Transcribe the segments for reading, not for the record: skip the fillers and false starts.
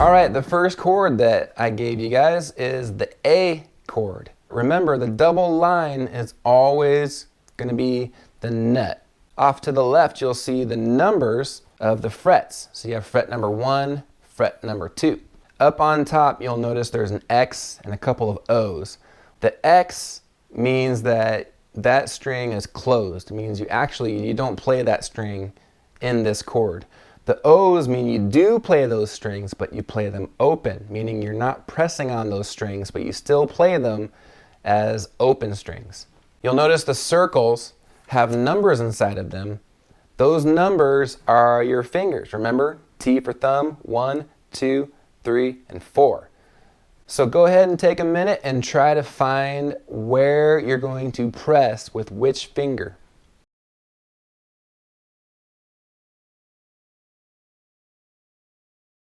All right, the first chord that I gave you guys is the A chord. Remember, the double line is always going to be the nut. Off to the left, you'll see the numbers of the frets. So you have fret number 1, fret number 2. Up on top, you'll notice there's an X and a couple of O's. The X means that that string is closed. It means you don't play that string in this chord. The O's mean you do play those strings, but you play them open, meaning you're not pressing on those strings, but you still play them as open strings. You'll notice the circles have numbers inside of them. Those numbers are your fingers. Remember, T for thumb, 1, 2, 3, and 4. So go ahead and take a minute and try to find where you're going to press with which finger.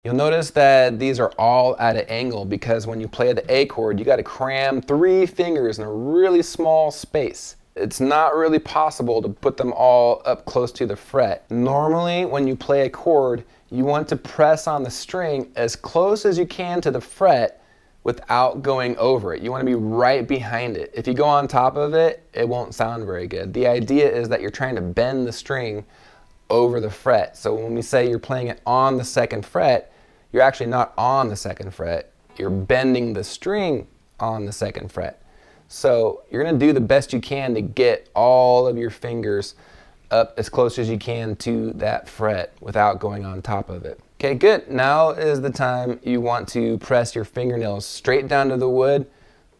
You'll notice that these are all at an angle because when you play the A chord, you got to cram 3 fingers in a really small space. It's not really possible to put them all up close to the fret. Normally, when you play a chord, you want to press on the string as close as you can to the fret without going over it. You want to be right behind it. If you go on top of it, it won't sound very good. The idea is that you're trying to bend the string over the fret. So when we say you're playing it on the 2nd fret, you're actually not on the 2nd fret. You're bending the string on the 2nd fret. So you're going to do the best you can to get all of your fingers up as close as you can to that fret without going on top of it. Okay, good. Now is the time you want to press your fingernails straight down to the wood.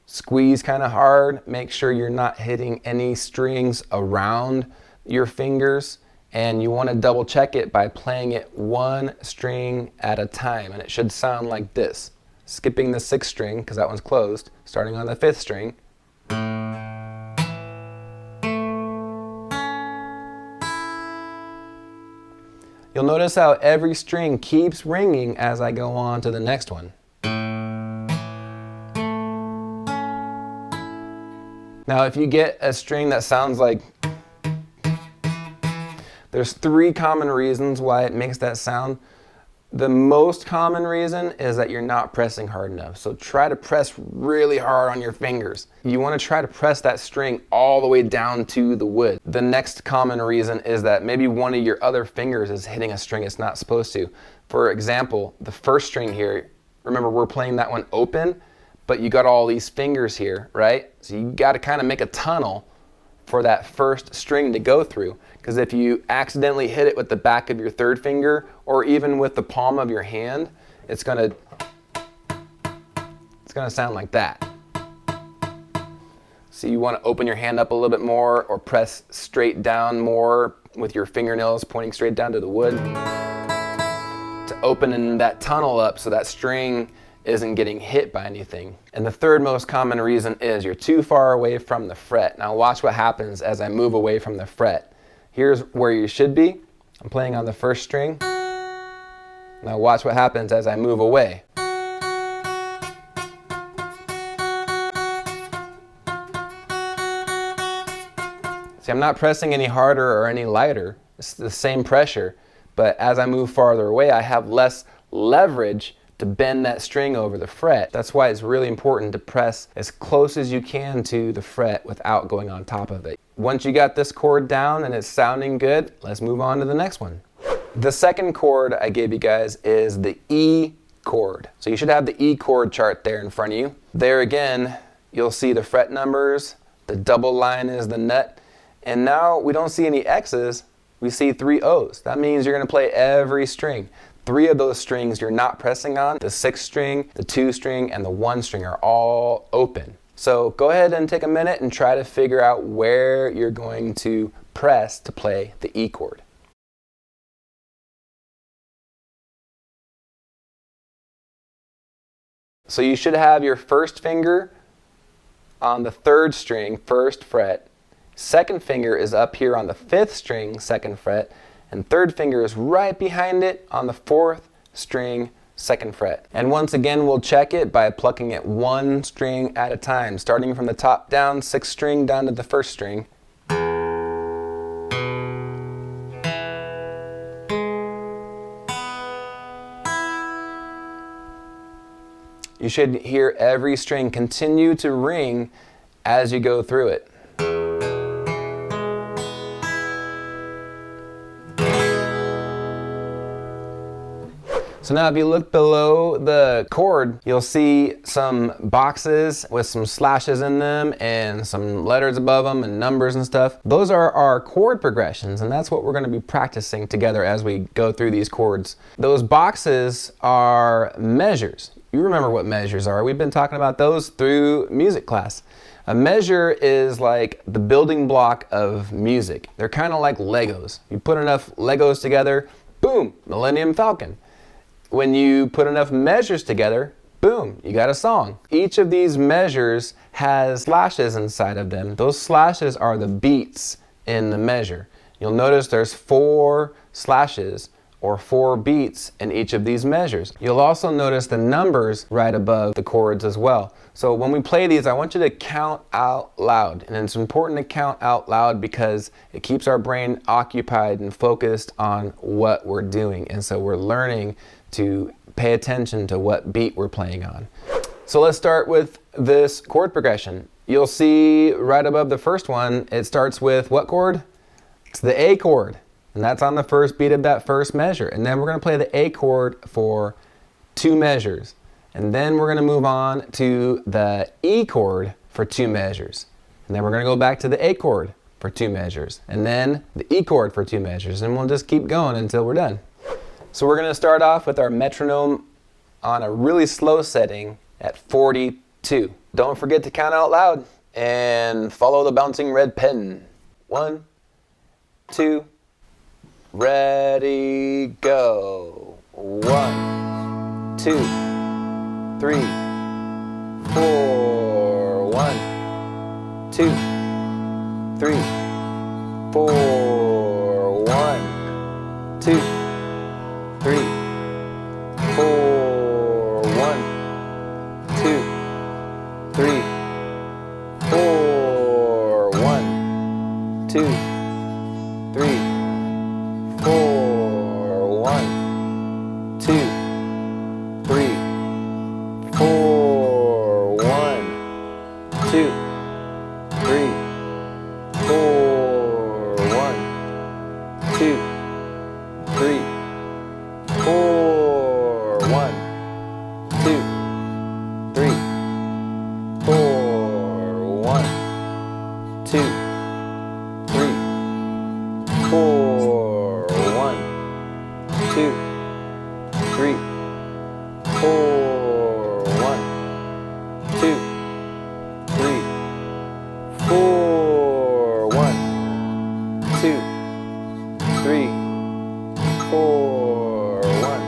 Squeeze kind of hard. Make sure you're not hitting any strings around your fingers. And you want to double check it by playing it 1 string at a time. And it should sound like this. Skipping the 6th string, because that one's closed, starting on the 5th string. You'll notice how every string keeps ringing as I go on to the next one. Now if you get a string that sounds like, there's 3 common reasons why it makes that sound. The most common reason is that you're not pressing hard enough. So try to press really hard on your fingers. You want to try to press that string all the way down to the wood. The next common reason is that maybe one of your other fingers is hitting a string it's not supposed to. For example, the 1st string here, remember we're playing that one open, but you got all these fingers here, right? So you got to kind of make a tunnel for that 1st string to go through. Because if you accidentally hit it with the back of your 3rd finger or even with the palm of your hand, it's gonna sound like that. So you want to open your hand up a little bit more or press straight down more with your fingernails pointing straight down to the wood to open that tunnel up so that string isn't getting hit by anything. And the 3rd most common reason is you're too far away from the fret. Now watch what happens as I move away from the fret. Here's where you should be. I'm playing on the 1st string. Now watch what happens as I move away. See, I'm not pressing any harder or any lighter. It's the same pressure, but as I move farther away, I have less leverage to bend that string over the fret. That's why it's really important to press as close as you can to the fret without going on top of it. Once you got this chord down and it's sounding good, let's move on to the next one. The 2nd chord I gave you guys is the E chord. So you should have the E chord chart there in front of you. There again, you'll see the fret numbers, the double line is the nut, and now we don't see any X's, we see 3 O's. That means you're going to play every string. 3 of those strings you're not pressing on. The 6th string, the 2 string, and the 1 string are all open. So go ahead and take a minute and try to figure out where you're going to press to play the E chord. So you should have your 1st finger on the 3rd string, 1st fret. 2nd finger is up here on the 5th string, 2nd fret. And 3rd finger is right behind it on the 4th string, 2nd fret. And once again, we'll check it by plucking it 1 string at a time, starting from the top down, 6th string down to the 1st string. You should hear every string continue to ring as you go through it. So now if you look below the chord, you'll see some boxes with some slashes in them and some letters above them and numbers and stuff. Those are our chord progressions, and that's what we're going to be practicing together as we go through these chords. Those boxes are measures. You remember what measures are. We've been talking about those through music class. A measure is like the building block of music. They're kind of like Legos. You put enough Legos together, boom, Millennium Falcon. When you put enough measures together, boom, you got a song. Each of these measures has slashes inside of them. Those slashes are the beats in the measure. You'll notice there's 4 slashes or 4 beats in each of these measures. You'll also notice the numbers right above the chords as well. So when we play these, I want you to count out loud. And it's important to count out loud because it keeps our brain occupied and focused on what we're doing. And so we're learning to pay attention to what beat we're playing on. So let's start with this chord progression. You'll see right above the first one, it starts with what chord? It's the A chord. And that's on the first beat of that first measure. And then we're going to play the A chord for 2 measures. And then we're going to move on to the E chord for 2 measures. And then we're going to go back to the A chord for 2 measures. And then the E chord for 2 measures. And we'll just keep going until we're done. So we're going to start off with our metronome on a really slow setting at 42. Don't forget to count out loud and follow the bouncing red pen. 1, 2, ready, go. 1, 2, 3, 4. 1, 2, 3, 4. 1, 2, 3, 4. 1, 2, 3, 4. 1, 2, 3, 4. 1, 2, 3, 4. 1, 2, 3, 4. 1, 2, 3, 4. 1, 2, 3, 4. 1, 2, 3, 4. 1, 2, 3, 4. 1, 2, 3, 4. 1, 2, 3, 4. 1,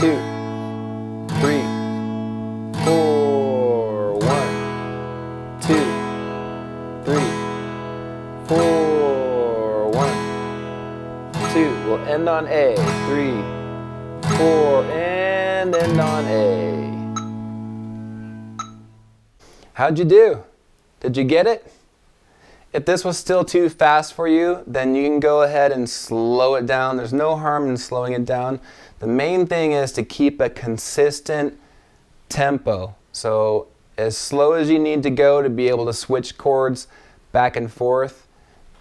2, 3, 4. 1, 2, 3, 4. 1, 2. We'll end on A. 3, 4, and end on A. How'd you do? Did you get it? If this was still too fast for you, then you can go ahead and slow it down. There's no harm in slowing it down. The main thing is to keep a consistent tempo. So as slow as you need to go to be able to switch chords back and forth,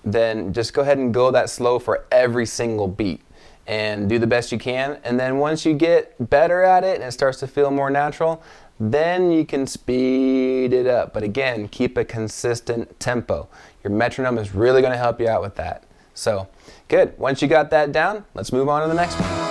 then just go ahead and go that slow for every single beat and do the best you can. And then once you get better at it and it starts to feel more natural, then you can speed it up. But again, keep a consistent tempo. Your metronome is really going to help you out with that. So, good. Once you got that down, let's move on to the next one.